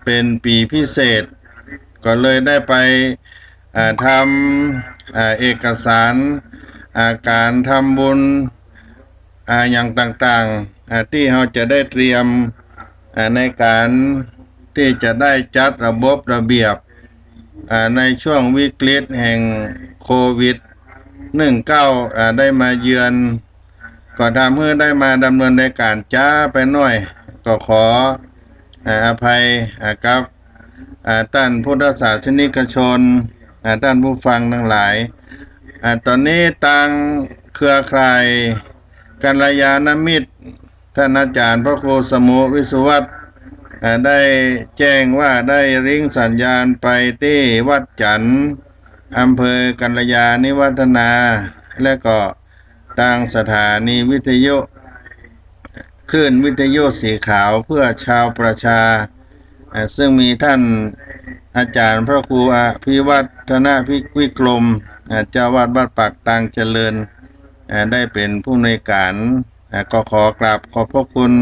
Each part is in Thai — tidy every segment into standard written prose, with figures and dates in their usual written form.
เป็นปีพิเศษก็เลยได้ไปทำเอกสารการทำบุญอย่างต่างๆที่เราจะได้เตรียมในการที่จะได้จัดระบบระเบียบในช่วงวิกฤตแห่งโควิด19ได้มาเยือนก็ทำให้ได้มาดำเนินในการจ้าไปหน่อยก็ขออภัยกับท่านพุทธศาสนิกชนท่านผู้ฟังทั้งหลายตอนนี้ทางเครือข่ายกัลยาณมิตรท่านอาจารย์พระครูสมุวิสุวัตรได้แจ้งว่าได้ริ้งสัญญาณไปที่วัดจันทร์อำเภอกัลยาณิวัฒนาและก็ทางสถานีวิทยุคลื่นวิทยุสีขาวเพื่อชาวประชาซึ่งมีท่านอาจารย์พระครูอภิวัฒนวิกรมเจ้าวาดวัดปากตังเจริญได้เป็นผู้ในวยการก็ขอกราบขอบพระคุณ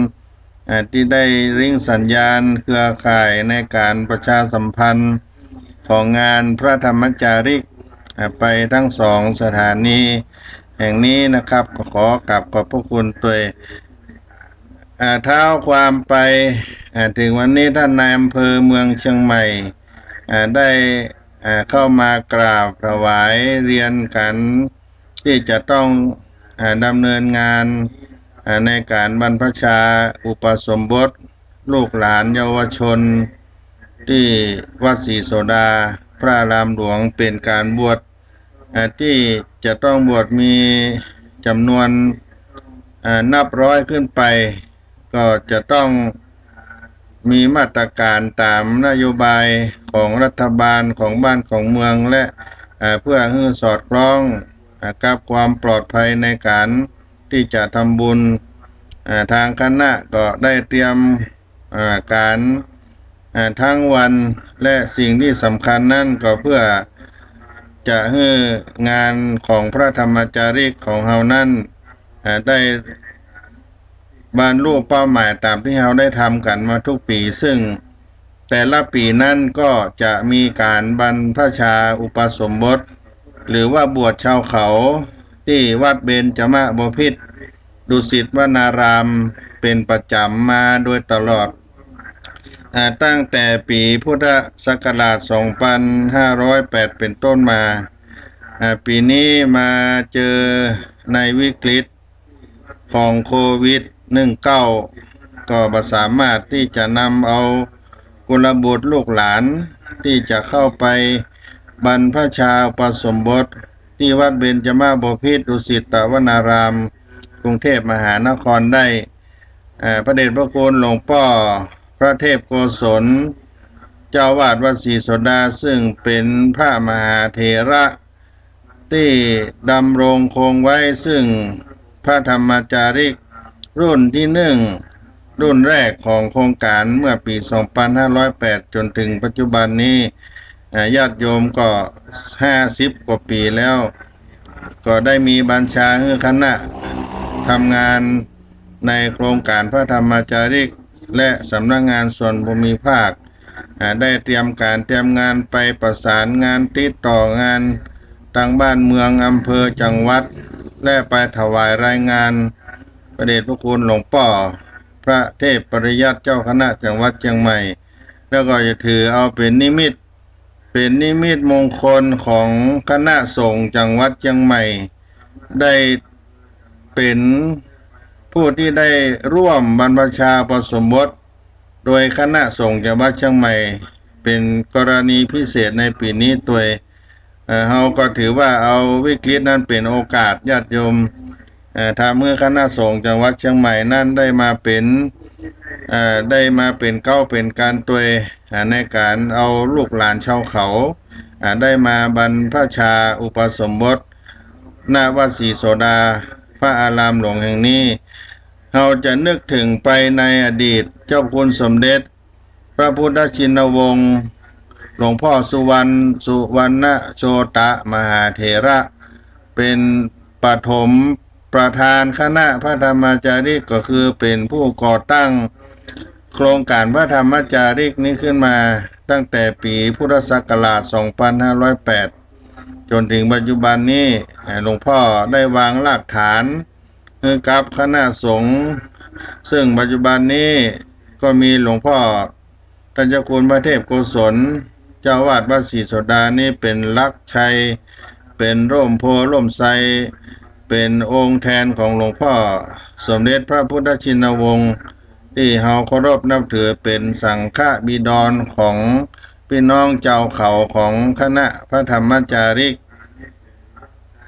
ที่ได้ริ้งสัญญาณเครือข่ายในการประชาสัมพันธ์ของงานพระธรรมจาริกไปทั้งสองสถานีแห่งนี้นะครับก็ขอกราบขอบพระคุณตัวเท้าความไปถึงวันนี้ท่านนายอำเภอเมืองเชียงใหม่ได้เข้ามากราบถวายเรียนกันที่จะต้องดำเนินงานในการบรรพชาอุปสมบทลูกหลานเยาวชนที่วัดศรีโสดาพระอารามหลวงเป็นการบวชที่จะต้องบวชมีจำนวนนับร้อยขึ้นไปก็จะต้องมีมาตรการตามนโยบายของรัฐบาลของบ้านของเมืองและเพื่อให้สอดคล้องกับความปลอดภัยในการที่จะทำบุญทางคณะก็ได้เตรียมการทั้งวันและสิ่งที่สำคัญนั่นก็เพื่อจะให้งานของพระธรรมจาริกของเฮานั้นได้บรรลุเป้าหมายตามที่เราได้ทำกันมาทุกปีซึ่งแต่ละปีนั้นก็จะมีการบรรพชาอุปสมบทหรือว่าบวชชาวเขาที่วัดเบญจมบพิตรดุสิตวนารามเป็นประจำมาโดยตลอดตั้งแต่ปีพุทธศักราช 2508 เป็นต้นมาปีนี้มาเจอในวิกฤตของโควิด19ก็บ่สามารถที่จะนำเอากุลบุตรลูกหลานที่จะเข้าไปบรรพชาอุปสมบทที่วัดเบญจมบพิตรดุสิตวนารามกรุงเทพมหานครได้พระเดชพระคุณหลวงพ่อพระเทพโกศลเจ้าวาดวัดศรีโสดาซึ่งเป็นพระมหาเถระที่ดำรงคงไว้ซึ่งพระธรรมจาริกรุ่นที่รุ่นแรกของโครงการเมื่อปี 2508 จนถึงปัจจุบันนี้ญาติโยมก็50 กว่าปีแล้วก็ได้มีบัญชาให้คณะทำงานในโครงการพระธรรมจาริกและสำนักงานส่วนภูมิภาคได้เตรียมงานไปประสานงานติดต่องานทางบ้านเมืองอำเภอจังหวัดและไปถวายรายงานพระเดชพระคุณหลวงพ่อพระเทพปริยัติเจ้าคณะจังหวัดเชียงใหม่แล้วก็จะถือเอาเป็นนิมิตมงคลของคณะสงฆ์จังหวัดเชียงใหม่ได้เป็นผู้ที่ได้ร่วมบรรพชาอุปสมบทโดยคณะสงฆ์จังหวัดเชียงใหม่เป็นกรณีพิเศษในปีนี้ตัวเราก็ถือว่าเอาวิกฤตนั้นเป็นโอกาสญาติโยมทำเมื่อคณะสงฆ์จังหวัดเชียงใหม่นั้นได้มาเป็นเก้าเป็นการตัวในการเอาลูกหลานชาวเขาได้มาบรรพชาอุปสมบทณวัดศรีโสดาพระอารามหลวงแห่งนี้เราจะนึกถึงไปในอดีตเจ้าคุณสมเด็จพระพุทธชินวงศ์หลวงพ่อสุวรรณโชตมหาเถระเป็นปฐมประธานคณะพระธรรมจาริกก็คือเป็นผู้ก่อตั้ง โครงการพระธรรมจาริกนี้ขึ้นมาตั้งแต่ปีพุทธศักราช 2508 จนถึงปัจจุบันนี้หลวงพ่อได้วางรากฐานให้กับคณะสงฆ์ซึ่งปัจจุบันนี้ก็มีหลวงพ่อท่านเจ้าคุณพระเทพโกศลเจ้าวาดวัดศรีโสดานี่เป็นลักชัยเป็นร่มโพร่มไทรเป็นองค์แทนของหลวงพ่อสมเด็จพระพุทธชินวงศ์ที่เฮาเคารพนับถือเป็นสังฆบิดรของพี่น้องเจ้าเขาของคณะพระธรรมจาริก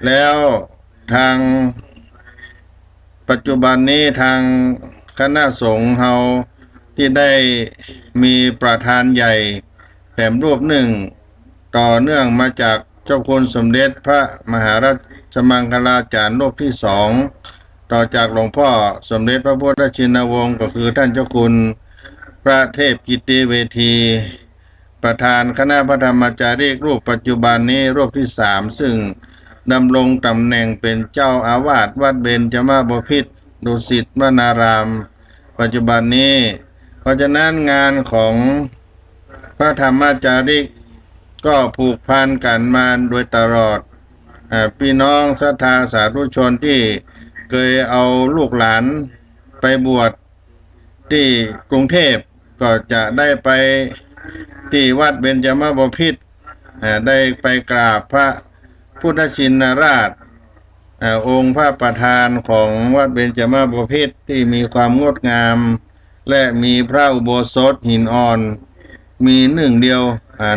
แล้วทางปัจจุบันนี้ทางคณะสงฆ์เฮาที่ได้มีประธานใหญ่แถมรูปหนึ่งต่อเนื่องมาจากเจ้าคุณสมเด็จพระมหาราชมังคลาจารย์รูปที่สองต่อจากหลวงพ่อสมเด็จพระพุทธชินวงศ์ก็คือท่านเจ้าคุณพระเทพกิติเวทีประธานคณะพระธรรมจาริกรูปปัจจุบันนี้รูปที่สามซึ่งดำรงตำแหน่งเป็นเจ้าอาวาสวัดเบญจมาบพิตรดุสิตวนารามปัจจุบันนี้เพราะฉะนั้นงานของพระธรรมจาริกก็ผูกพันกันมาโดยตลอดพี่น้องศรัทธาสาธุชนที่เคยเอาลูกหลานไปบวชที่กรุงเทพก็จะได้ไปที่วัดเบญจมาบพิตรได้ไปกราบพระพุทธชินราชองค์พระประธานของวัดเบญจมาบพิตรที่มีความงดงามและมีพระอุโบสถหินอ่อนมีหนึ่งเดียว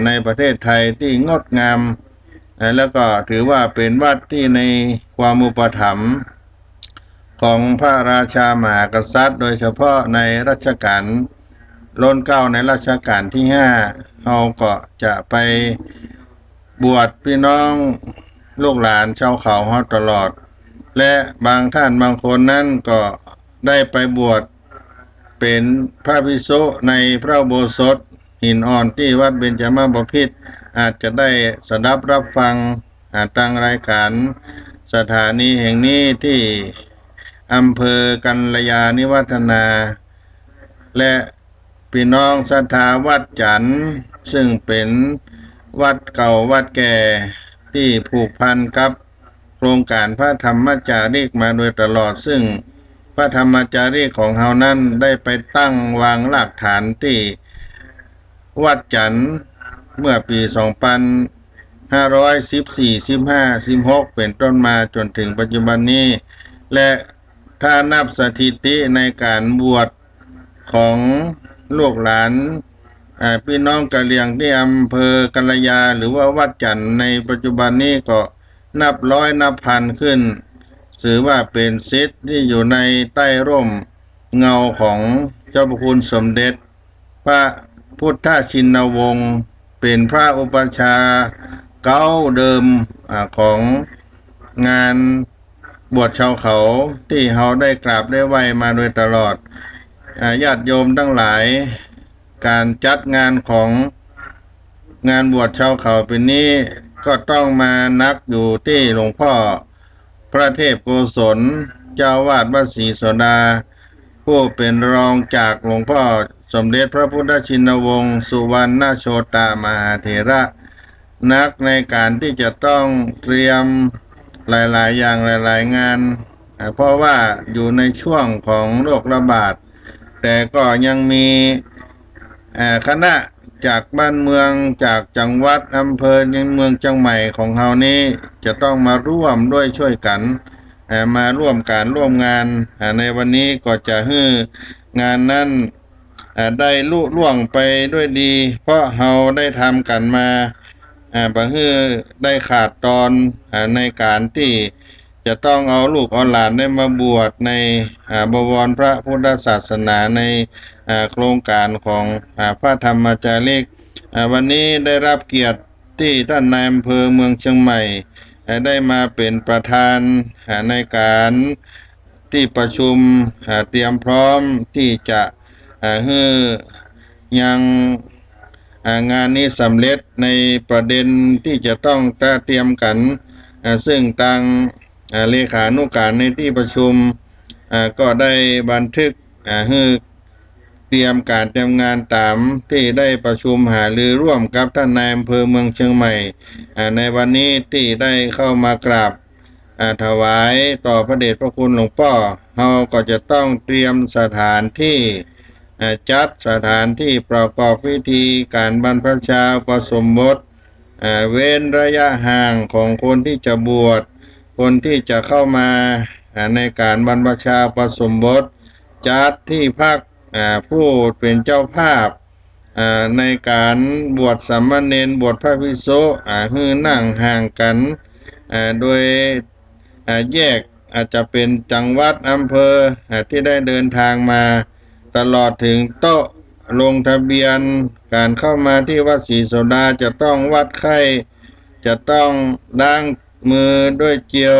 ในประเทศไทยที่งดงามแล้วก็ถือว่าเป็นวัดที่ในความอุปถัมภ์ของพระราชามหากษัตริย์โดยเฉพาะในรัชกาลล้นเกล้าในรัชกาลที่ห้าเราก็จะไปบวชพี่น้องลูกหลานชาวเขาเฮาตลอดและบางท่านบางคนนั้นก็ได้ไปบวชเป็นพระภิกษุในพระอุโบสถหินอ่อนที่วัดเบญจมาบพิตรอาจจะได้สดับรับฟังตั้งรายการสถานีแห่งนี้ที่อำเภอกัลยาณิวัฒนาและพี่น้องศรัทธาวัดจันทร์ซึ่งเป็นวัดเก่าวัดแก่ที่ผูกพันกับโครงการพระธรรมจาริกมาโดยตลอดซึ่งพระธรรมจาริกของเฮานั้นได้ไปตั้งวางรากฐานที่วัดจันทร์เมื่อปี 2514 15 16 เป็นต้นมาจนถึงปัจจุบันนี้และถ้านับสถิติในการบวชของลูกหลานพี่น้องกะเหรี่ยงที่อำเภอกัลยาหรือว่าวัดจันทร์ในปัจจุบันนี้ก็นับร้อยนับพันขึ้นถือว่าเป็นศิษย์ที่อยู่ในใต้ร่มเงาของเจ้าพระคุณสมเด็จพระพุทธชินวงศ์เป็นพระอุปัชฌาย์เก่าเดิมของงานบวชชาวเขาที่เราได้กราบได้ไหว้มาโดยตลอดญาติโยมทั้งหลายการจัดงานของงานบวชชาวเขาปีนี้ก็ต้องมานักอยู่ที่หลวงพ่อพระเทพโกศลเจ้าวาดวัดศรีโสดาผู้เป็นรองจากหลวงพ่อสมเด็จพระพุทธชินวงศ์สุวรรณโชตมหาเถระนักในการที่จะต้องเตรียมหลายๆอย่างหลายๆงานเพราะว่าอยู่ในช่วงของโรคระบาดแต่ก็ยังมีคณะจากบ้านเมืองจากจังหวัดอำเภอเมืองจังใหม่ของเฮานี้จะต้องมาร่วมด้วยช่วยกันมาร่วมการร่วมงานในวันนี้ก็จะให้งานนั้นได้ลุล่วงไปด้วยดีเพราะเฮาได้ทำกันมาบ่ฮือได้ขาดตอนในการที่จะต้องเอาลูกเอาหลานได้มาบวชในบวรพระพุทธศาสนาในโครงการของพระธรรมจาริกวันนี้ได้รับเกียรติที่ท่านนายอำเภอเมืองเชียงใหม่ได้มาเป็นประธานในการที่ประชุมเตรียมพร้อมที่จะให้ยังงานนี้สำเร็จในประเด็นที่จะต้องเตรียมกันซึ่งทางเลขานุการในที่ประชุมก็ได้บันทึกให้ เตรียมการเตรียมงานตามที่ได้ประชุมหารือร่วมกับท่านนายอำเภอเมืองเชียงใหม่ในวันนี้ที่ได้เข้ามากราบถวายต่อพระเดชพระคุณหลวงพ่อเราก็จะต้องเตรียมสถานที่จัดสถานที่ประกอบพิธีการบรรพชาอุปสมบทเว้นระยะห่างของคนที่จะบวชคนที่จะเข้ามาในการบรรพชาอุปสมบทจัดที่พักผู้เป็นเจ้าภาพในการบวชสามเณรบวชพระภิกษุให้นั่งห่างกันโดยแยกอาจจะเป็นจังหวัดอำเภอที่ได้เดินทางมาตลอดถึงโต๊ะลงทะเบียนการเข้ามาที่วัดศรีโสดาจะต้องวัดไข้จะต้องล้างมือด้วยเจล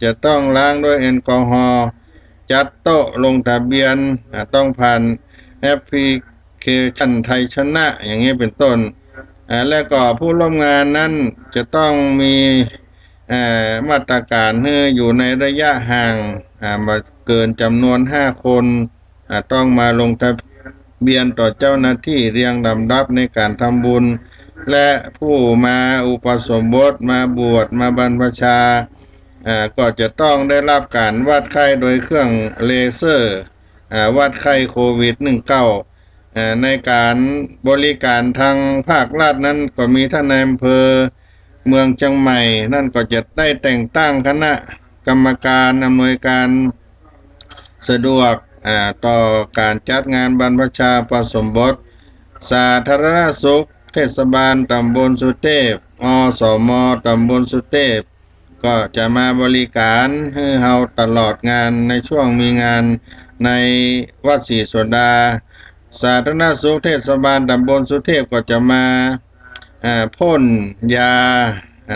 จะต้องล้างด้วยแอลกอฮอล์จัดโต๊ะลงทะเบียนต้องผ่านแอปพลิเคชันไทยชนะอย่างนี้เป็นต้นและก็ผู้ร่วมงานนั้นจะต้องมีมาตรการให้อยู่ในระยะห่างมาเกินจำนวน5 คนต้องมาลงทะเบียนต่อเจ้าหน้าที่เรียงลำดับในการทำบุญและผู้มาอุปสมบทมาบวชมาบรรพชาก็จะต้องได้รับการวัดไข้โดยเครื่องเลเซอร์วัดไข้โควิด19ในการบริการทางภาครัฐนั้นก็มีท่านนายอำเภอเมืองเชียงใหม่นั่นก็จะได้แต่งตั้งคณะกรรมการอำนวยการสะดวกต่อการจัดงานบรรพชาอุปสมบทสาธารณสุขเทศบาลตำบลสุเทพอสมตำบลสุเทพก็จะมาบริการให้เราตลอดงานในช่วงมีงานในวัดศรีโสดาสาธารณสุขเทศบาลตำบลสุเทพก็จะมาพ่นยา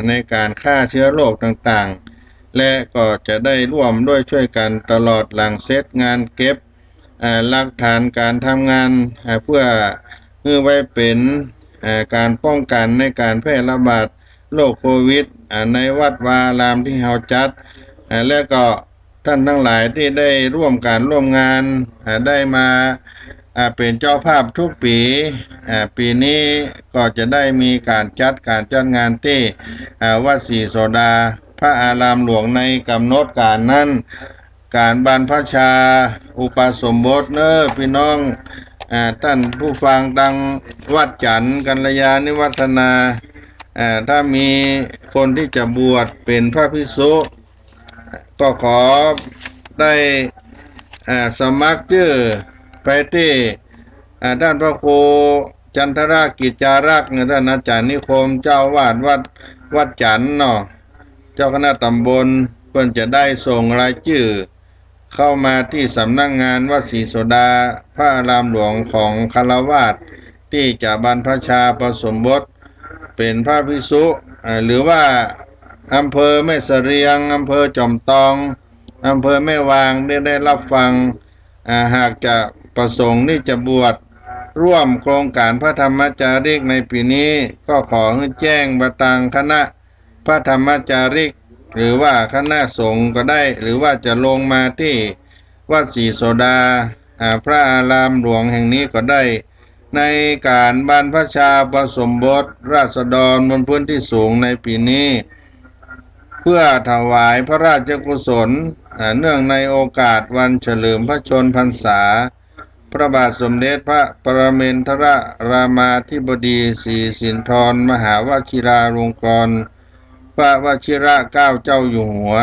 ในการฆ่าเชื้อโรคต่างๆและก็จะได้ร่วมด้วยช่วยกันตลอดหลังเสร็จงานเก็บหลักฐานการทำงานเพื่อไว้เป็นการป้องกันในการแพร่ระบาดโรคโควิดในวัดวาอารามที่เราจัดและก็ท่านทั้งหลายที่ได้ร่วมงานได้มาเป็นเจ้าภาพทุกปีปีนี้ก็จะได้มีการจัดงานที่วัดศรีโสดาพระอารามหลวงในกำหนดการนั้นการบรรพชาอุปสมบทพี่น้องท่านผู้ฟังดังวัดจันทร์กัลยาณิวัฒนาถ้ามีคนที่จะบวชเป็นพระภิกษุก็ขอได้สมัครชื่อไปที่ด้านพระครูจันทรากิจจารักษ์ท่านอาจารย์นิคมเจ้าวาดวัดจันทร์เนาะเจ้าคณะตำบลเพิ่นจะได้ส่งรายชื่อเข้ามาที่สำนักงานวัดศรีโสดาพระอารามหลวงของฆราวาสที่จะบรรพชาอุปสมบทเป็นพระภิกษุหรือว่าอำเภอแม่เสรียงอำเภอจอมทองอำเภอแม่วางได้รับฟังหากจะประสงค์ที่จะบวชร่วมโครงการพระธรรมจาริกในปีนี้ก็ขอให้แจ้งบัตังคณะพระธรรมจาริกหรือว่าคณะสงฆ์ก็ได้หรือว่าจะลงมาที่วัดศรีโสดาพระอารามหลวงแห่งนี้ก็ได้ในการบรรพชาอุปสมบทราษฎรบนพื้นที่สูงในปีนี้เพื่อถวายพระราชกุศลเนื่องในโอกาสวันเฉลิมพระชนมพรรษาพระบาทสมเด็จพระปรมินทรรามาธิบดีศรีสินธรมหาวชิราลงกรณ์พระวชิระเกล้าเจ้าอยู่หัว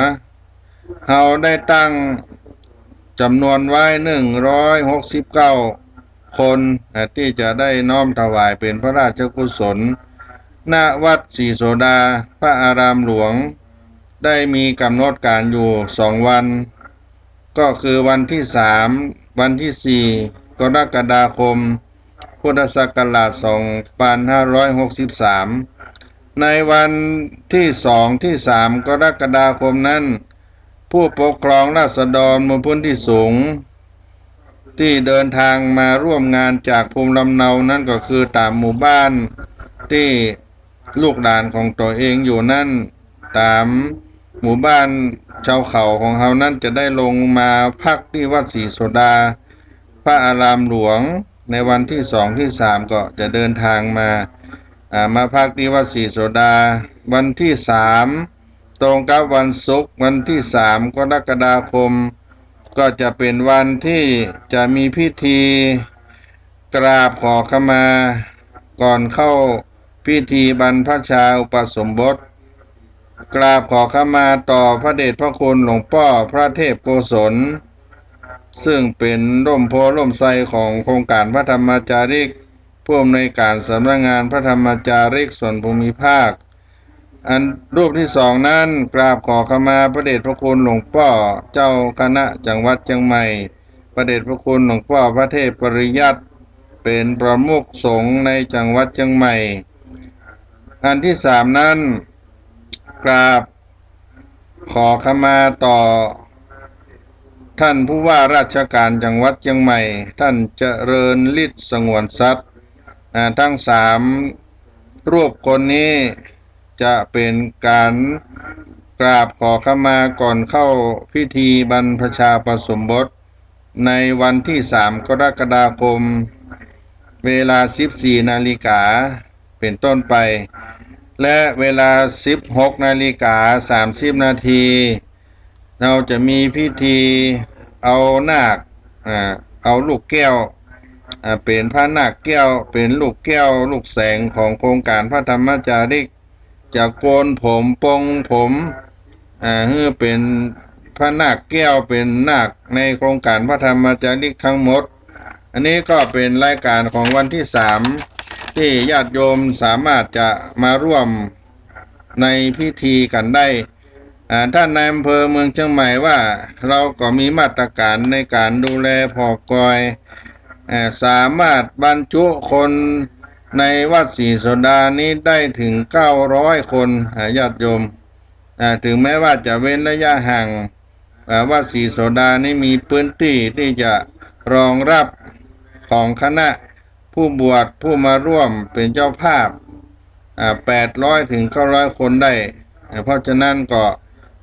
เราได้ตั้งจำนวนไว้169 คนที่จะได้น้อมถวายเป็นพระราชกุศลณวัดศรีโสดาพระอารามหลวงได้มีกำหนดการอยู่2 วันก็คือวันที่3วันที่4กรกฎาคมพุทธศักราช2563ในวันที่2ที่3กรกฎาคมนั้นผู้ปกครองราษฎรบนพื้นที่สูงที่เดินทางมาร่วมงานจากภูมิลำเนานั้นก็คือตามหมู่บ้านที่ลูกหลานของตัวเองอยู่นั่นตามหมู่บ้านชาวเขาของเขานั้นจะได้ลงมาพักที่วัดศรีโสดาพระอารามหลวง ในวันที่2ที่3ก็จะเดินทางมามาพักที่วัดศรีโสดาวันที่3ตรงกับวันศุกร์วันที่3กรกฎาคมก็จะเป็นวันที่จะมีพิธีกราบขอขมาก่อนเข้าพิธีบรรพชาอุปสมบทกราบขอขมาต่อพระเดชพระคุณหลวงพ่อพระเทพโกศลซึ่งเป็นร่มโพล่มไทรของโครงการพระธรรมจาริกผู้อำนวยการสำนักงานพระธรรมจาริกส่วนภูมิภาคอันรูปที่2นั้นกราบขอขมาพระเดชพระคุณหลวงพ่อเจ้าคณะจังหวัดเชียงใหม่พระเดชพระคุณหลวงพ่อพระเทพปริยัติเป็นประมุขสงฆ์ในจังหวัดเชียงใหม่อันที่3นั้นกราบขอขมาต่อท่านผู้ว่าราชการจังหวัดเชียงใหม่ท่านเจริญฤทธิ์สงวนทรัพย์ทั้ง3รูปคนนี้จะเป็นการกราบขอขมาก่อนเข้าพิธีบรรพชาอุปสมบทในวันที่3กรกฎาคมเวลา 14 นาฬิกาเป็นต้นไปและเวลา 16 นาฬิกา 30 นาทีเราจะมีพิธีเอานาคเอาลูกแก้วเป็นพระนาคแก้วเป็นลูกแก้วลูกแสงของโครงการพระธรรมจาริกจะโกนผมปงผมเป็นพระนาคแก้วเป็นนาคในโครงการพระธรรมจาริกทั้งหมดอันนี้ก็เป็นรายการของวันที่3ที่ญาติโยมสามารถจะมาร่วมในพิธีกันได้ท่านนายอำเภอเมืองเชียงใหม่ว่าเราก็มีมาตรการในการดูแลผอกอยสามารถบรรจุคนในวัดศรีโสดานี้ได้ถึง900คนญาติโยมถึงแม้ว่าจะเว้นระยะห่างวัดศรีโสดานี้มีพื้นที่ที่จะรองรับของคณะผู้บวชผู้มาร่วมเป็นเจ้าภาพ800ถึง900คนได้เพราะฉะนั้นก็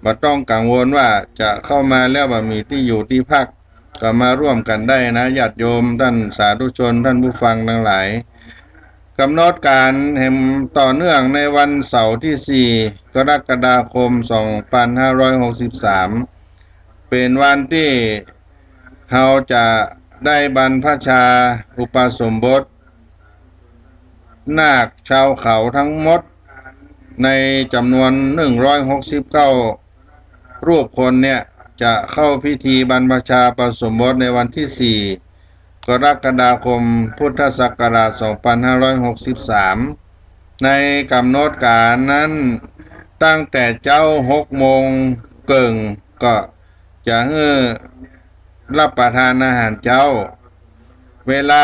ไม่ต้องกังวลว่าจะเข้ามาแล้วบ่มีที่อยู่ที่พักก็มาร่วมกันได้นะญาติโยมท่านสาธุชนท่านผู้ฟังทั้งหลายกำหนดการแห่งต่อเนื่องในวันเสาร์ที่4กรกฎาคม2563เป็นวันที่เราจะได้บรรพชาอุปสมบทนาคชาวเขาทั้งหมดในจำนวน169รูปคนเนี่ยจะเข้าพิธีบรรพชาอุปสมบทในวันที่4กรกฎาคมพุทธศักราช2563ในกำหนดการนั้นตั้งแต่เจ้า6 โมงเกิงก็จะรับประทานอาหารเจ้าเวลา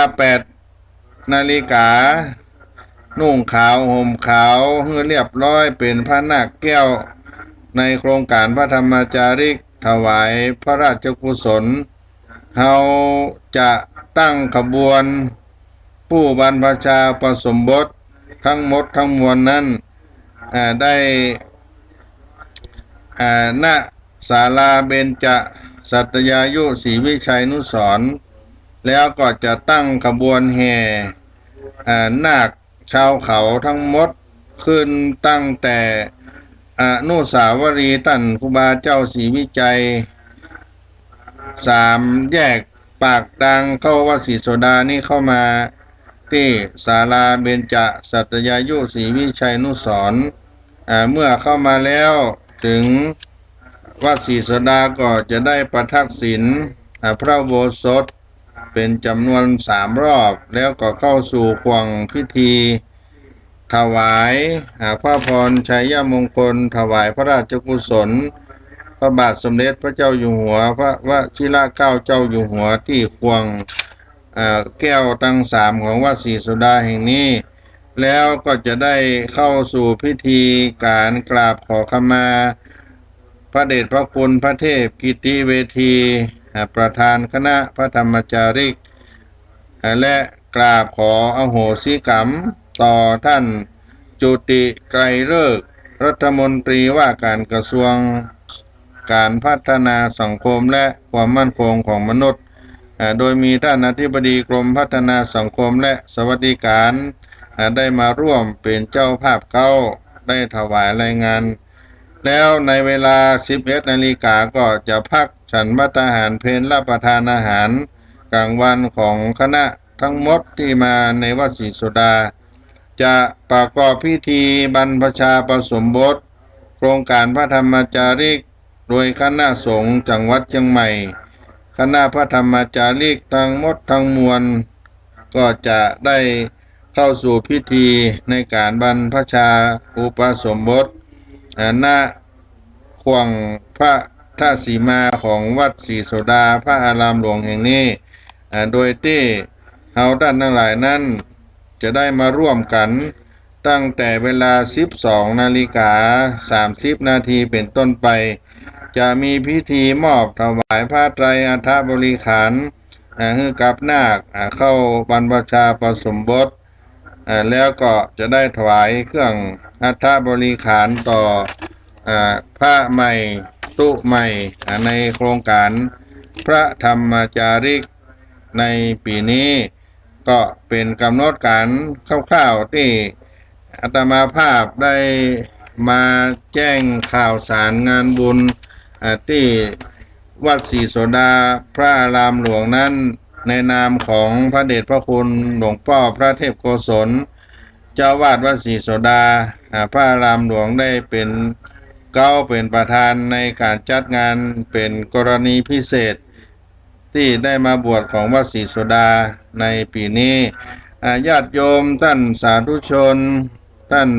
8 นาฬิกานุ่งขาวห่มขาวเรียบร้อยเป็นพระนาคแก้วในโครงการพระธรรมจาริกถวายพระราชกุศลเราจะตั้งขบวนผู้บรรพชาอุปสมบททั้งหมดทั้งมวลนั้นได้ณศาลาเบญจสัตยายุศรีวิชัยนุสรณ์แล้วก็จะตั้งขบวนแห่นาคชาวเขาทั้งหมดขึ้นตั้งแต่อนุสาวรีย์ท่านครูบาเจ้าศรีวิจัย3 แยกปากดังเข้าวัดศรีโสดานี่เข้ามาที่ศาลาเบญจสัตยายุศรีวิชัยนุสรณ์เมื่อเข้ามาแล้วถึงวัดศรีโสดาก็จะได้ประทักษิณพระอุโบสถเป็นจำนวน3 รอบแล้วก็เข้าสู่ควงพิธีถวายพระพรชัยมงคลถวายพระราชกุศลพระบาทสมเด็จพระเจ้าอยู่หัวพระวชิรเกล้าเจ้าอยู่หัวที่ควงแก้วทั้ง3ของวัดศรีโสดาแห่งนี้แล้วก็จะได้เข้าสู่พิธีการกราบขอขมาพระเดชพระคุณพระเทพกิติเวทีประธานคณะพระธรรมจาริกและกราบขออโหสิกรรมต่อท่านจุติไกรฤกษ์รัฐมนตรีว่าการกระทรวงการพัฒนาสังคมและความมั่นคงของมนุษย์ โดยมีท่านอธิบดีกรมพัฒนาสังคมและสวัสดิการได้มาร่วมเป็นเจ้าภาพเก้าได้ถวายรายงานแล้วในเวลา 11 นาฬิกาก็จะพักฉันภัตตาหารเพลรับประทานอาหารกลางวันของคณะทั้งหมดที่มาในวัดศรีโสดาจะประกอบพิธีบรรพชาอุปสมบทโครงการพระธรรมจาริกโดยคณะสงฆ์จังหวัดเชียงใหม่คณะพระธรรมจาริกทั้งหมดทั้งมวลก็จะได้เข้าสู่พิธีในการบรรพชาอุปสมบทณขวงพระท่าสีมาของวัดศรีโสดาพระอารามหลวงแห่งนี้โดยที่เฮาท่านทั้งหลายนั้นจะได้มาร่วมกันตั้งแต่เวลา 12 นาฬิกา 30 นาทีเป็นต้นไปจะมีพิธีมอบถวายผ้าไตรอัฐบริขารให้กับนาคเข้าบรรพชาอุปสมบทแล้วก็จะได้ถวายเครื่องอัฐบริขารต่อพระใหม่ตุใหม่ในโครงการพระธรรมจาริกในปีนี้ก็เป็นกำหนดการคร่าวๆที่อาตมาภาพได้มาแจ้งข่าวสารงานบุญที่วัดศรีโสดาพระอารามหลวงนั้นในนามของพระเดชพระคุณหลวงพ่อพระเทพโกศลเจ้าวาดวัดศรีโสดาพระอารามหลวงได้เป็นเป็นประธานในการจัดงานเป็นกรณีพิเศษที่ได้มาบวชของวัดศรีโสดาในปีนี้ญาติโยมท่านสาธุชนท่าน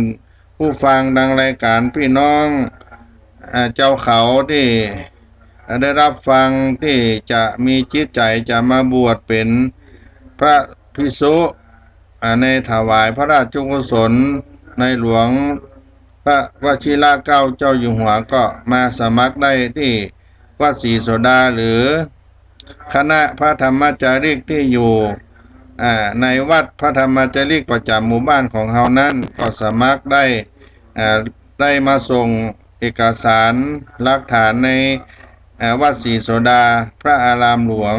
ผู้ฟังดังรายการพี่น้องเจ้าเขาที่ได้รับฟังที่จะมีจิตใจจะมาบวชเป็นพระภิกษุในถวายพระราชกุศลในหลวงพระวชิรเกล้าเจ้าอยู่หัวก็มาสมัครได้ที่วัดศรีโสดาหรือคณะพระธรรมจาริกที่อยู่ในวัดพระธรรมจาริกประจำหมู่บ้านของเฮานั้นก็สมัครได้มาส่งเอกสารหลักฐานในวัดศรีโสดาพระอารามหลวง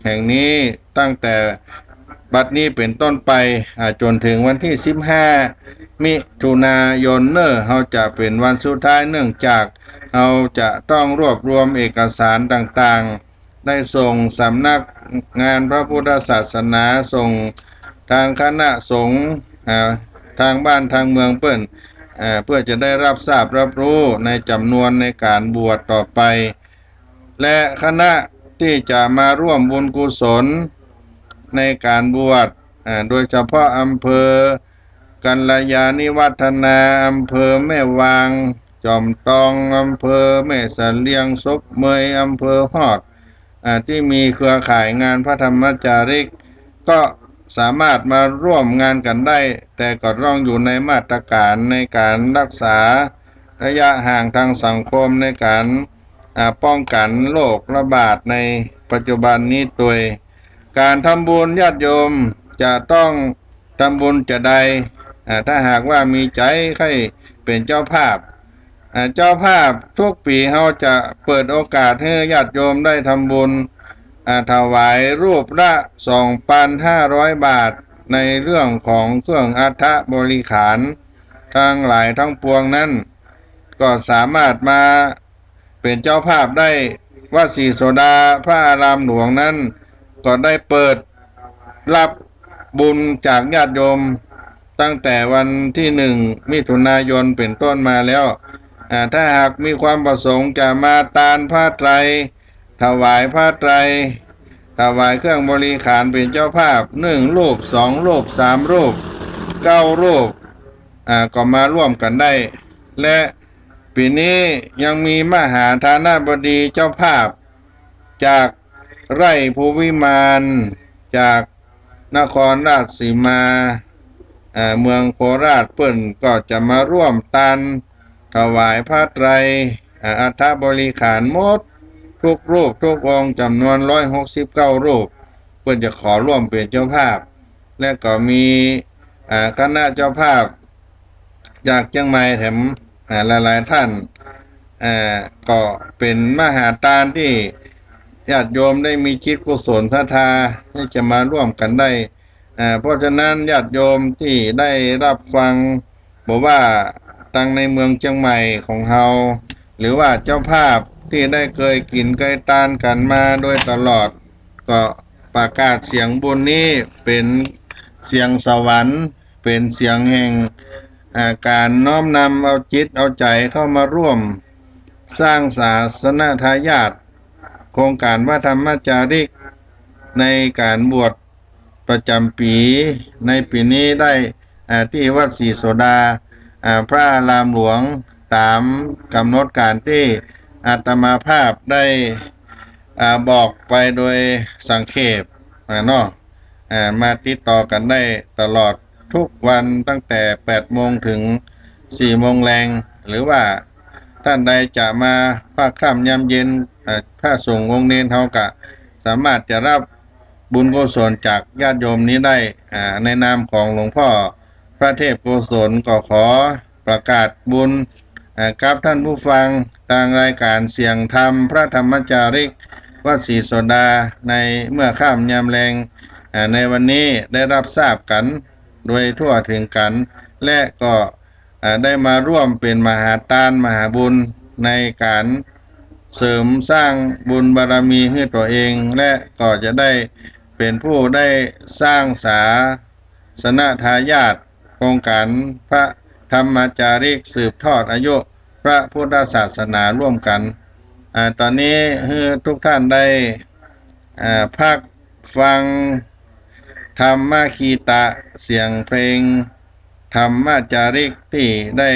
แห่งนี้ตั้งแต่บัดนี้เป็นต้นไปจนถึงวันที่ 15 มิถุนายนเราจะเป็นวันสุดท้ายเนื่องจากเราจะต้องรวบรวมเอกสารต่างๆได้ส่งสำนักงานพระพุทธศาสนาส่งทางคณะสงฆ์ทางบ้านทางเมืองเพื่อจะได้รับทราบรับรู้ในจำนวนในการบวชต่อไปและคณะที่จะมาร่วมบุญกุศลในการบวชโดยเฉพาะอำเภอกัลยาณิวัฒนาอำเภอแม่วางจอมตองอำเภอแม่สะเลียงซบเมยอำเภอฮอดที่มีเครือข่ายงานพระธรรมจาริกก็สามารถมาร่วมงานกันได้แต่ก็ต้องอยู่ในมาตรการในการรักษาระยะห่างทางสังคมในการป้องกันโรคระบาดในปัจจุบันนี้ตัวการทำบุญญาติโยมจะต้องทำบุญจะใดถ้าหากว่ามีใจใครเป็นเจ้าภาพทุกปีเขาจะเปิดโอกาสให้ญาติโยมได้ทำบุญถวายรูปละ 2,500 บาทในเรื่องของเครื่องอัฐบริขารทั้งหลายทั้งปวงนั้นก็สามารถมาเป็นเจ้าภาพได้วัดศรีโสดาพระอารามหลวงนั้นก็ได้เปิดรับบุญจากญาติโยมตั้งแต่วันที่ 1 มิถุนายนเป็นต้นมาแล้วถ้าหากมีความประสงค์จะมาทานผ้าไตรถวายผ้าไตรถวายเครื่องบริขารเป็นเจ้าภาพ1 รูป 2 รูป 3 รูป 9 รูปก็มาร่วมกันได้และปีนี้ยังมีมหาธานบดีเจ้าภาพจากไร่ภูวิมานจากนครราชสีมาเมืองโคราชเปิ้นก็จะมาร่วมทานถวายผ้าไตรอัฐบริขารหมดทุกรูปทุกองค์จำนวน169 รูปเปิ้นจะขอร่วมเป็นเจ้าภาพและก็มีคณะเจ้าภาพจากเชียงใหม่แถมหลายๆท่านก็เป็นมหาทานที่ ญาติโยมได้มีจิตกุศลศรัทธาที่จะมาร่วมกันได้เพราะฉะนั้นญาติโยมที่ได้รับฟังบอกว่าตั้งในเมืองเชียงใหม่ของเฮาหรือว่าเจ้าภาพที่ได้เคยกินเคยตานกันมาโดยตลอดก็ประกาศเสียงบุญนี้เป็นเสียงสวรรค์เป็นเสียงแห่งการน้อมนำเอาจิตเอาใจเข้ามาร่วมสร้างศาสนทายาทโครงการว่าธรรมจาริกในการบวชประจำปีในปีนี้ได้ที่วัดศรีโสดาพระอารามหลวงตามกำหนดการที่อาตมาภาพได้บอกไปโดยสังเขปเนาะมาติดต่อกันได้ตลอดทุกวันตั้งแต่8 โมงถึง4 โมงแรงหรือว่าท่านใดจะมาภาคค่ำยามเย็นพระสงฆ์องค์เนรเฮากะสามารถจะรับบุญกุศลจากญาติโยมนี้ได้ในนามของหลวงพ่อพระเทพโกศลก็ขอประกาศบุญกับท่านผู้ฟังทางรายการเสียงธรรมพระธรรมจาริกวัดศรีโสดาในเมื่อค่ำยามแรงในวันนี้ได้รับทราบกันโดยทั่วถึงกันและก็ได้มาร่วมเป็นมหาทานมหาบุญในการเสริมสร้างบุญบารมีให้ตัวเองและก็จะได้เป็นผู้ได้สร้างศาสนทายาทโครงการพระธรรมจาริกสืบทอดอายุพระพุทธศาสนาร่วมกันตอนนี้ทุกท่านได้พักฟังธรรมคีตะเสียงเพลงธรรมจาริกที่ได้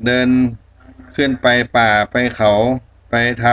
เดินขึ้นไปป่าไปเขาไปท